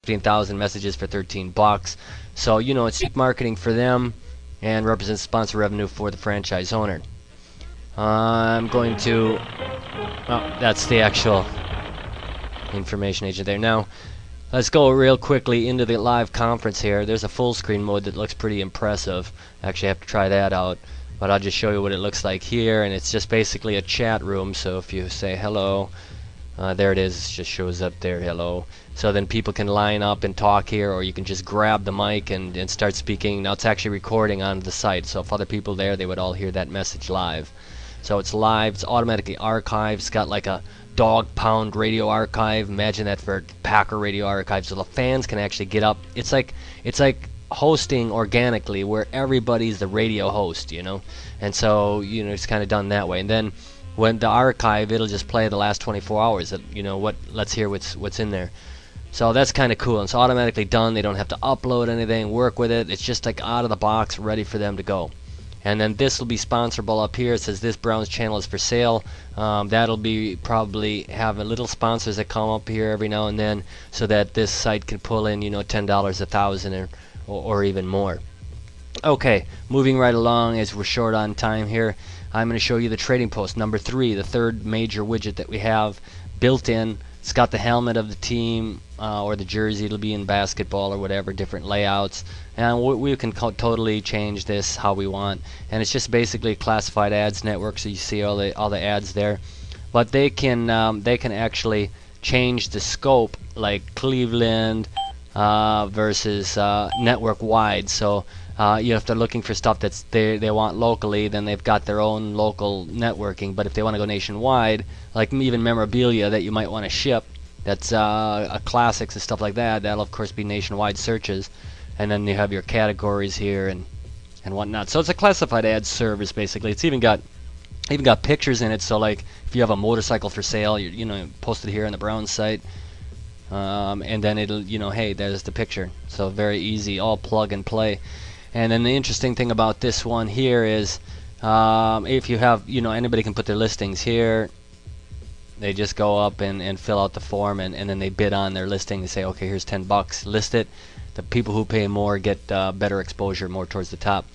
15,000 messages for 13 bucks. So, you know, it's cheap marketing for them and represents sponsor revenue for the franchise owner. I'm going to, oh, that's the actual information agent there. Now, let's go real quickly into the live conference here. There's a full screen mode that looks pretty impressive. Actually, I have to try that out. But I'll just show you what it looks like here, and it's just basically a chat room. So if you say hello, there it is, it just shows up there, hello. So then people can line up and talk here, or you can just grab the mic and start speaking. Now it's actually recording on the site, so if other people there, they would all hear that message live. So it's live, it's automatically archived, it's got like a dog pound radio archive. Imagine that for Packer radio archive, so the fans can actually get up. It's like hosting organically where everybody's the radio host, you know, and so, you know, it's kind of done that way. And then when the archive, it'll just play the last 24 hours, you know, let's hear what's in there. So that's kind of cool, and it's automatically done. They don't have to upload anything, work with it. It's just like out of the box, ready for them to go. And then this will be sponsorable up here. It says this Browns channel is for sale. That'll be probably having little sponsors that come up here every now and then, so that this site can pull in, you know, $10, $1,000, or even more. Okay, moving right along as we're short on time here, I'm going to show you the trading post number 3, the third major widget that we have built in. It's got the helmet of the team or the jersey. It'll be in basketball or whatever, different layouts, and we can totally change this how we want. And it's just basically a classified ads network, so you see all the ads there. But they can actually change the scope, like Cleveland versus network wide. So you know, if they're looking for stuff that's they want locally, then they've got their own local networking. But if they want to go nationwide, like even memorabilia that you might want to ship, that's classics and stuff like that, that'll of course be nationwide searches. And then you have your categories here and whatnot. So it's a classified ads service basically. It's even got pictures in it. So like if you have a motorcycle for sale, you know, post it here on the Browns site. And then it'll, you know, hey, there's the picture. So very easy, all plug and play. And then the interesting thing about this one here is if you have, you know, anybody can put their listings here. They just go up and fill out the form, and then they bid on their listing. They say, okay, here's 10 bucks, list it. The people who pay more get better exposure, more towards the top.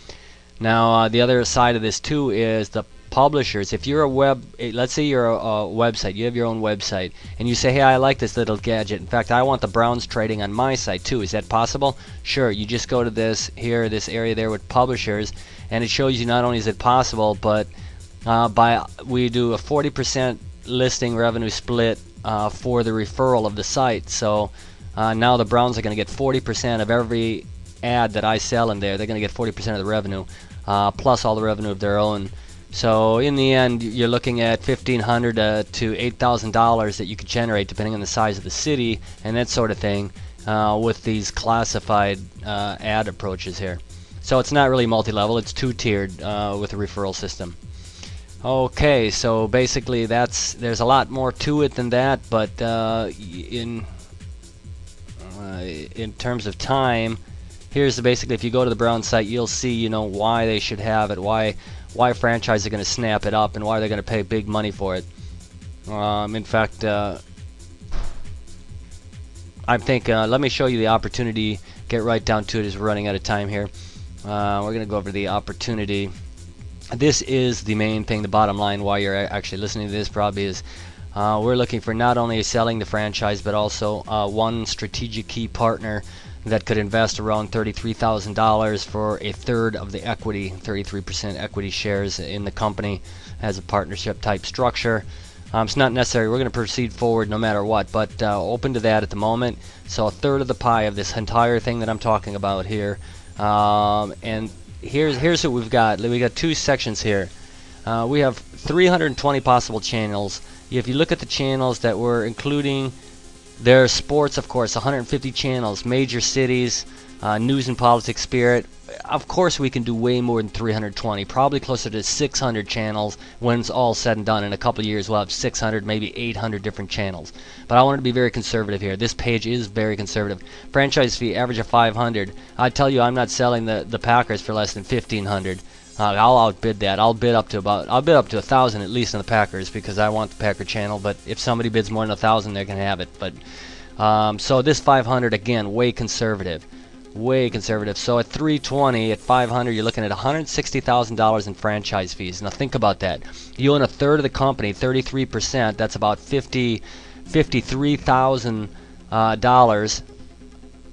Now the other side of this too is the publishers. If you're let's say you're a website, you have your own website, and you say, hey, I like this little gadget. In fact, I want the Browns trading on my site too. Is that possible? Sure. You just go to this area there with publishers, and it shows you not only is it possible, but we do a 40% listing revenue split for the referral of the site. So now the Browns are going to get 40% of every ad that I sell in there. They're going to get 40% of the revenue, plus all the revenue of their own. So in the end, you're looking at $1,500 to $8,000 that you could generate, depending on the size of the city and that sort of thing, with these classified ad approaches here. So it's not really multi-level; it's two-tiered with a referral system. Okay, so basically there's a lot more to it than that, but in terms of time, here's basically, if you go to the Browns site, you'll see, you know, why they should have it, why franchises are going to snap it up, and why they're going to pay big money for it. In fact, I think let me show you the opportunity. Get right down to it as we're running out of time here. We're going to go over the opportunity. This is the main thing, the bottom line, why you're actually listening to this probably is we're looking for not only selling the franchise, but also one strategic key partner that could invest around $33,000 for a third of the equity, 33% equity shares in the company as a partnership type structure. It's not necessary. We're going to proceed forward no matter what, but open to that at the moment. So a third of the pie of this entire thing that I'm talking about here. And here's what we've got. We got two sections here. We have 320 possible channels. If you look at the channels that we're including, there's sports, of course, 150 channels, major cities, news and politics, spirit. Of course, we can do way more than 320, probably closer to 600 channels when it's all said and done. In a couple of years, we'll have 600, maybe 800 different channels. But I want to be very conservative here. This page is very conservative. Franchise fee, average of 500. I tell you, I'm not selling the Packers for less than 1,500. I'll outbid that. I'll bid up to 1,000 at least on the Packers because I want the Packer channel. But if somebody bids more than 1,000, they can have it. But So this 500 again, way conservative. Way conservative. So at 320, at 500, you're looking at $160,000 in franchise fees. Now think about that. You own a third of the company, 33%. That's about $53,000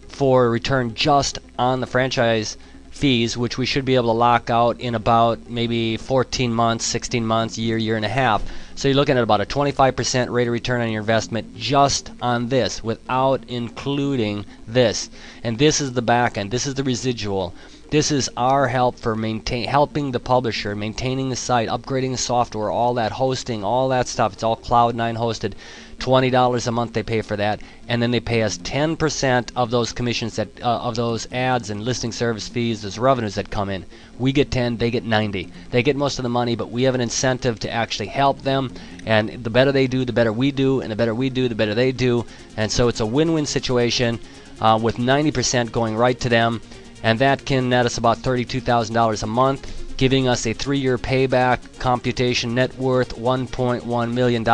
for return just on the franchise fees, which we should be able to lock out in about maybe 14 months, 16 months, year and a half. So you're looking at about a 25% rate of return on your investment just on this, without including this. And this is the back end. This is the residual. This is our help for helping the publisher, maintaining the site, upgrading the software, all that hosting, all that stuff. It's all Cloud9 hosted. $20 a month they pay for that, and then they pay us 10% of those commissions that of those ads and listing service fees, those revenues that come in. We get 10, they get 90. They get most of the money, but we have an incentive to actually help them. And the better they do, the better we do, and the better we do, the better they do. And so it's a win-win situation with 90% going right to them, and that can net us about $32,000 a month, giving us a 3-year payback computation net worth $1.1 million.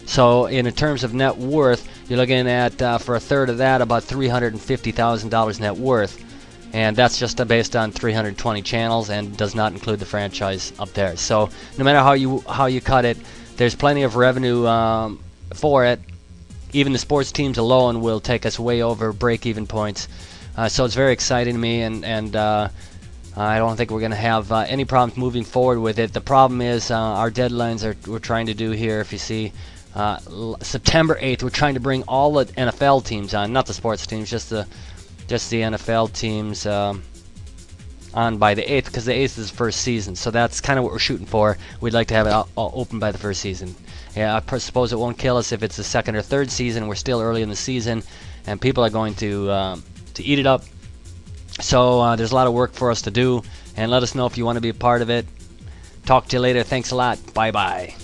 So in terms of net worth, you're looking at, for a third of that, about $350,000 net worth. And that's just based on 320 channels and does not include the franchise up there. So no matter how you cut it, there's plenty of revenue for it. Even the sports teams alone will take us way over break-even points. So it's very exciting to me, and I don't think we're going to have any problems moving forward with it. The problem is our deadlines we're trying to do here, if you see, September 8th, we're trying to bring all the NFL teams on, not the sports teams, just the NFL teams on by the 8th, because the 8th is the first season. So that's kind of what we're shooting for. We'd like to have it all open by the first season. Yeah, I suppose it won't kill us if it's the second or third season. We're still early in the season, and people are going to eat it up. So there's a lot of work for us to do, and let us know if you want to be a part of it. Talk to you later. Thanks a lot. Bye-bye.